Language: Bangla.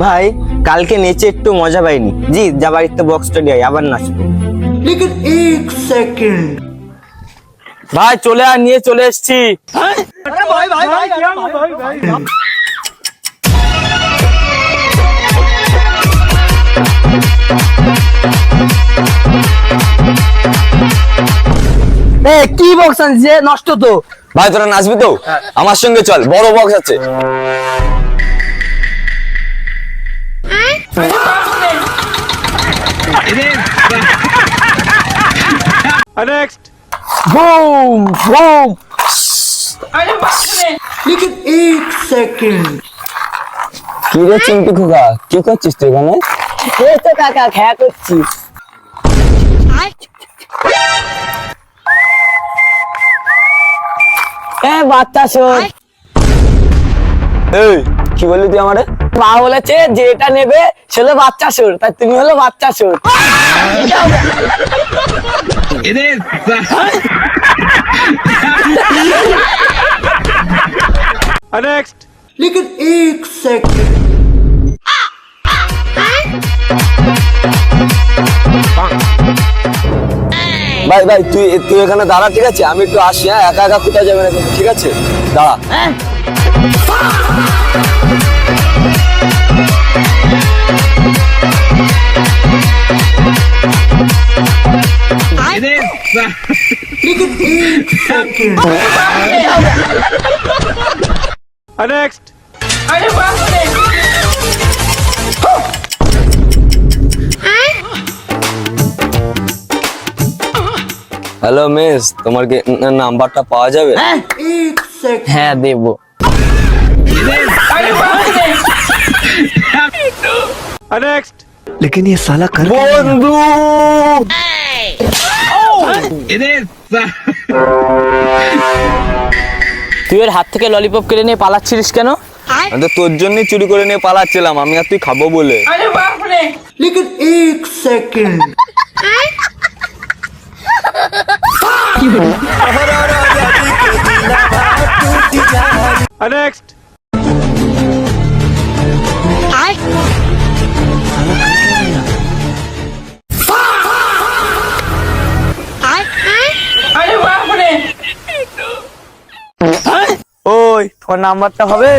ভাই কালকে নেচে একটু মজা পাইনি, জি যা বাড়িতে বক্সটা দিয়ে আবার নাচবো। लेकिन एक सेकंड ভাই চলে আর নিয়ে চলে এসছি। কি বক্স আনছে নষ্ট তো। ভাই তোরা নাচবি তো? আমার সঙ্গে চল, বড় বক্স আছে। Boom boom. लेकिन एक सेकंड কি রে চিন্টু খোকা, কি করছিস তুই এখানে? এই তো কাকা খেয়া করছি। বাচ্চা শোন, এই কি বললি তুই আমারে? মা বলেছে যেটা নেবে সে হলো বাচ্চা সুর, তাই তুমি হলো বাচ্চা সুর। लेकिन एक सेकंड ভাই ভাই তুই তুই এখানে দাঁড়া, ঠিক আছে? আমি একটু আসি, হ্যাঁ? একা একা কোথাও যাবে না কিন্তু, ঠিক আছে? দাঁড়া। लेकिन एक सेकंड হ্যালো মিস, তোমার কি নাম্বারটা পাওয়া যাবে? एक सेकंड হ্যাঁ দেবো। लेकिन ये साला कर বন্ধু তুই ওর হাত থেকে ললিপপ কেড়ে নিয়ে পালাচ্ছিস কেন? আমি তো তোর জন্যই চুরি করে নিয়ে পালাচ্ছিলাম, আমি আর তুই খাবো বলে। लेकिन एक सेकंड ওই তোর নাম্বারটা হবে?